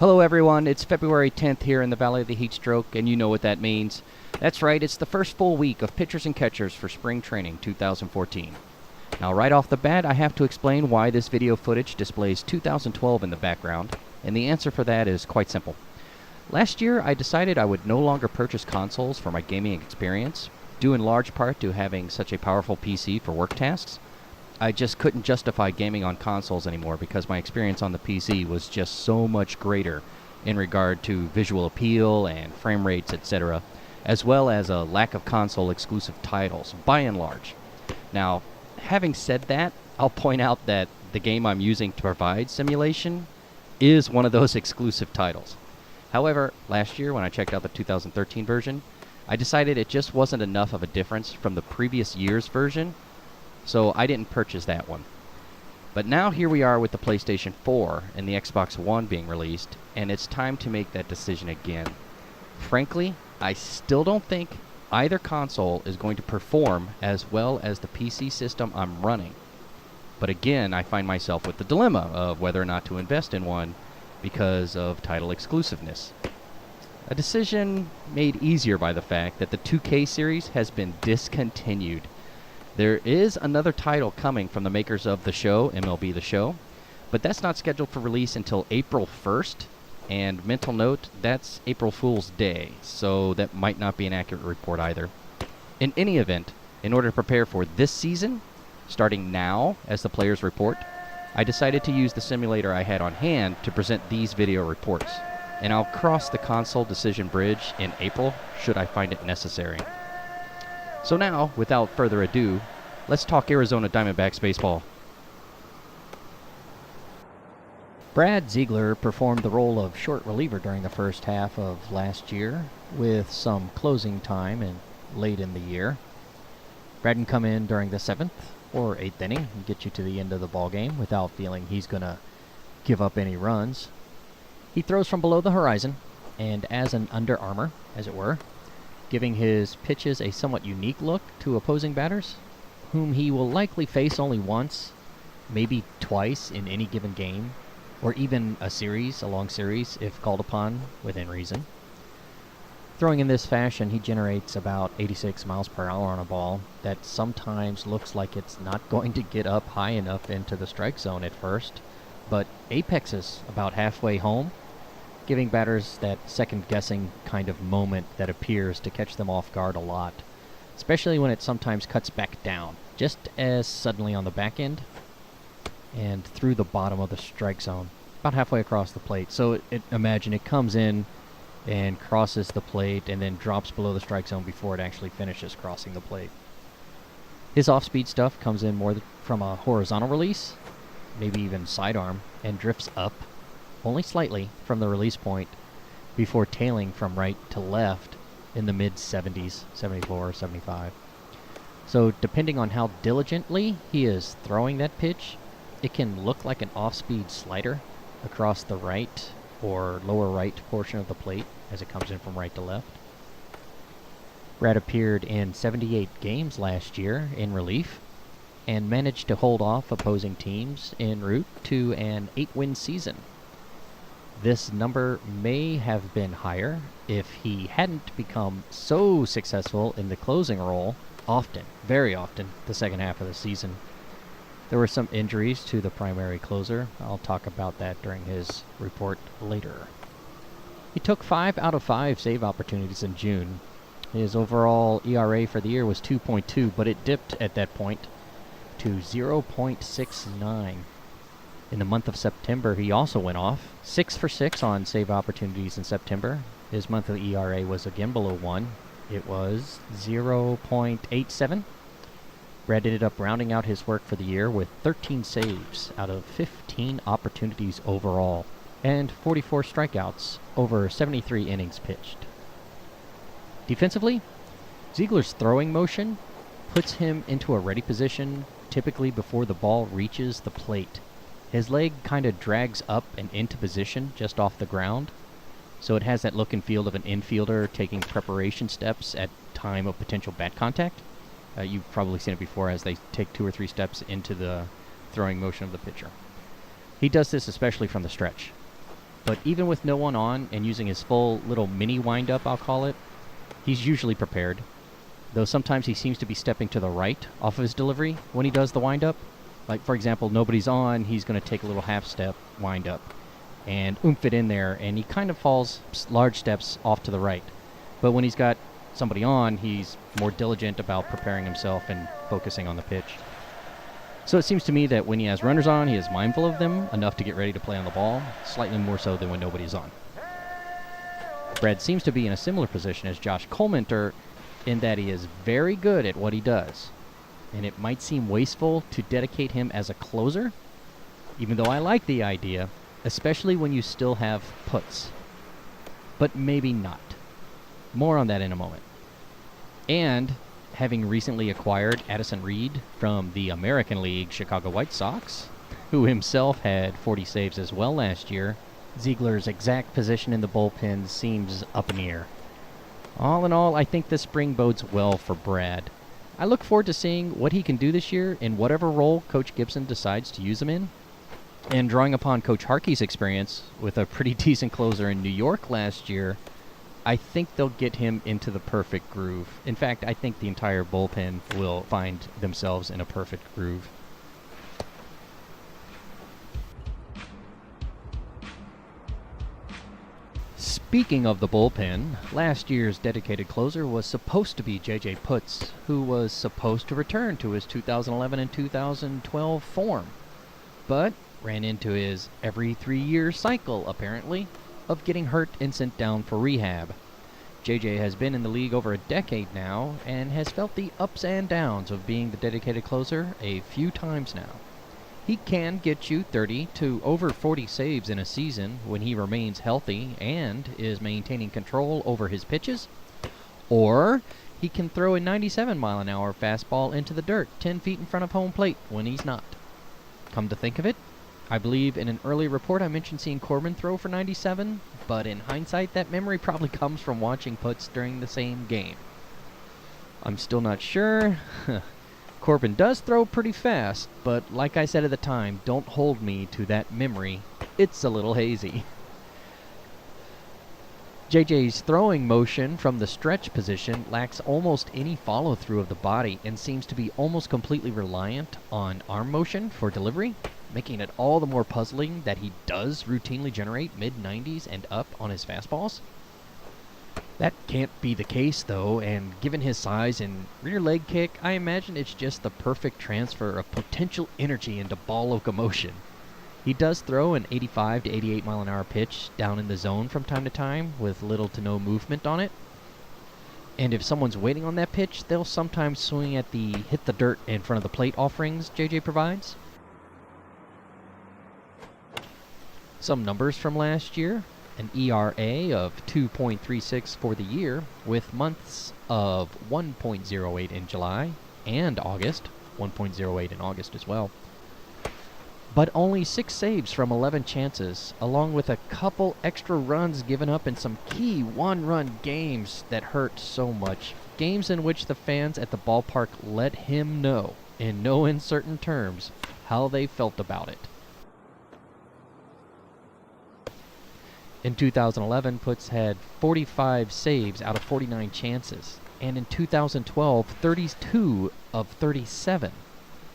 Hello everyone, it's February 10th here in the Valley of the Heat Stroke, and you know what that means. That's right, it's the first full week of pitchers and catchers for Spring Training 2014. Now right off the bat, I have to explain why this video footage displays 2012 in the background, and the answer for that is quite simple. Last year, I decided I would no longer purchase consoles for my gaming experience, due in large part to having such a powerful PC for work tasks. I just couldn't justify gaming on consoles anymore because my experience on the PC was just so much greater in regard to visual appeal and frame rates, etc., as well as a lack of console exclusive titles, by and large. Now, having said that, I'll point out that the game I'm using to provide simulation is one of those exclusive titles. However, last year when I checked out the 2013 version, I decided it just wasn't enough of a difference from the previous year's version, so I didn't purchase that one. But now here we are with the PlayStation 4 and the Xbox One being released, and it's time to make that decision again. Frankly, I still don't think either console is going to perform as well as the PC system I'm running. But again, I find myself with the dilemma of whether or not to invest in one because of title exclusiveness. A decision made easier by the fact that the 2K series has been discontinued. There is another title coming from the makers of The Show, MLB The Show, but that's not scheduled for release until April 1st, and mental note, that's April Fool's Day, so that might not be an accurate report either. In any event, in order to prepare for this season, starting now as the players report, I decided to use the simulator I had on hand to present these video reports, and I'll cross the console decision bridge in April should I find it necessary. So now, without further ado, let's talk Arizona Diamondbacks baseball. Brad Zeigler performed the role of short reliever during the first half of last year, with some closing time and late in the year. Brad can come in during the 7th or 8th inning and get you to the end of the ball game without feeling he's going to give up any runs. He throws from below the horizon and as an Under Armour, as it were, giving his pitches a somewhat unique look to opposing batters, whom he will likely face only once, maybe twice in any given game, or even a long series, if called upon within reason. Throwing in this fashion, he generates about 86 miles per hour on a ball that sometimes looks like it's not going to get up high enough into the strike zone at first, but apexes about halfway home, giving batters that second-guessing kind of moment that appears to catch them off guard a lot, especially when it sometimes cuts back down, just as suddenly on the back end and through the bottom of the strike zone, about halfway across the plate. So imagine it comes in and crosses the plate and then drops below the strike zone before it actually finishes crossing the plate. His off-speed stuff comes in more from a horizontal release, maybe even sidearm, and drifts up only slightly from the release point before tailing from right to left in the mid-70s, 74 or 75. So depending on how diligently he is throwing that pitch, it can look like an off-speed slider across the right or lower right portion of the plate as it comes in from right to left. Brad appeared in 78 games last year in relief and managed to hold off opposing teams en route to an 8-win season. This number may have been higher if he hadn't become so successful in the closing role often, very often, the second half of the season. There were some injuries to the primary closer. I'll talk about that during his report later. He took 5 out of 5 save opportunities in June. His overall ERA for the year was 2.2, but it dipped at that point to 0.69. In the month of September, he also went off. 6 for 6 on save opportunities in September. His monthly ERA was again below 1. It was 0.87. Brad ended up rounding out his work for the year with 13 saves out of 15 opportunities overall, and 44 strikeouts over 73 innings pitched. Defensively, Zeigler's throwing motion puts him into a ready position typically before the ball reaches the plate. His leg kind of drags up and into position just off the ground, so it has that look and feel of an infielder taking preparation steps at time of potential bat contact. You've probably seen it before as they take 2 or 3 steps into the throwing motion of the pitcher. He does this especially from the stretch. But even with no one on and using his full little mini wind-up, I'll call it, he's usually prepared. Though sometimes he seems to be stepping to the right off of his delivery when he does the wind-up. Like, for example, nobody's on, he's going to take a little half-step wind-up and oomph it in there, and he kind of falls large steps off to the right. But when he's got somebody on, he's more diligent about preparing himself and focusing on the pitch. So it seems to me that when he has runners on, he is mindful of them enough to get ready to play on the ball, slightly more so than when nobody's on. Brad seems to be in a similar position as Josh Colemanter in that he is very good at what he does, and it might seem wasteful to dedicate him as a closer, even though I like the idea, especially when you still have Putz. But maybe not. More on that in a moment. And having recently acquired Addison Reed from the American League Chicago White Sox, who himself had 40 saves as well last year, Zeigler's exact position in the bullpen seems up in the air. All in all, I think this spring bodes well for Brad. I look forward to seeing what he can do this year in whatever role Coach Gibson decides to use him in. And drawing upon Coach Harkey's experience with a pretty decent closer in New York last year, I think they'll get him into the perfect groove. In fact, I think the entire bullpen will find themselves in a perfect groove. Speaking of the bullpen, last year's dedicated closer was supposed to be J.J. Putz, who was supposed to return to his 2011 and 2012 form, but ran into his every 3-year cycle, apparently, of getting hurt and sent down for rehab. JJ has been in the league over a decade now and has felt the ups and downs of being the dedicated closer a few times now. He can get you 30 to over 40 saves in a season when he remains healthy and is maintaining control over his pitches, or he can throw a 97-mile-an-hour fastball into the dirt 10 feet in front of home plate when he's not. Come to think of it, I believe in an early report I mentioned seeing Corbin throw for 97, but in hindsight that memory probably comes from watching Putz during the same game. I'm still not sure. Corbin does throw pretty fast, but like I said at the time, don't hold me to that memory. It's a little hazy. JJ's throwing motion from the stretch position lacks almost any follow-through of the body and seems to be almost completely reliant on arm motion for delivery, making it all the more puzzling that he does routinely generate mid-90s and up on his fastballs. That can't be the case, though, and given his size and rear leg kick, I imagine it's just the perfect transfer of potential energy into ball locomotion. He does throw an 85 to 88 mile an hour pitch down in the zone from time to time with little to no movement on it. And if someone's waiting on that pitch, they'll sometimes swing at the hit the dirt in front of the plate offerings JJ provides. Some numbers from last year. An ERA of 2.36 for the year, with months of 1.08 in July and August, 1.08 in August as well. But only 6 saves from 11 chances, along with a couple extra runs given up in some key one-run games that hurt so much. Games in which the fans at the ballpark let him know, in no uncertain terms, how they felt about it. In 2011, Putz had 45 saves out of 49 chances, and in 2012, 32 of 37.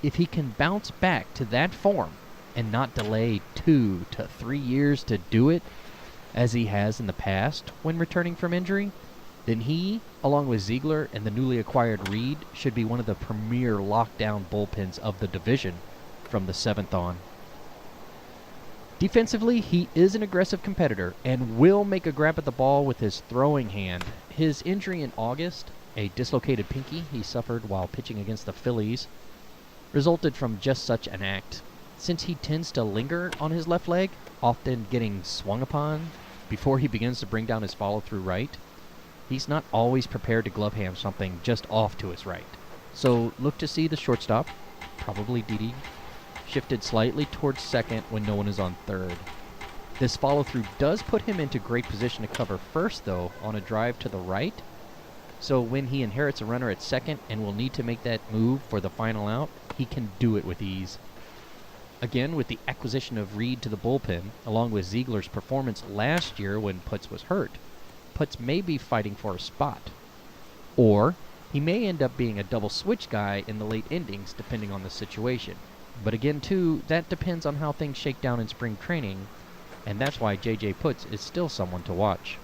If he can bounce back to that form and not delay 2 to 3 years to do it, as he has in the past when returning from injury, then he, along with Zeigler and the newly acquired Reed, should be one of the premier lockdown bullpens of the division from the 7th on. Defensively, he is an aggressive competitor and will make a grab at the ball with his throwing hand. His injury in August, a dislocated pinky he suffered while pitching against the Phillies, resulted from just such an act. Since he tends to linger on his left leg, often getting swung upon before he begins to bring down his follow-through right, he's not always prepared to glove ham something just off to his right. So look to see the shortstop, probably Didi, shifted slightly towards second when no one is on third. This follow-through does put him into great position to cover first, though, on a drive to the right. So when he inherits a runner at second and will need to make that move for the final out, he can do it with ease. Again, with the acquisition of Reed to the bullpen, along with Zeigler's performance last year when Putz was hurt, Putz may be fighting for a spot. Or he may end up being a double switch guy in the late innings, depending on the situation. But again, too, that depends on how things shake down in spring training, and that's why J.J. Putz is still someone to watch.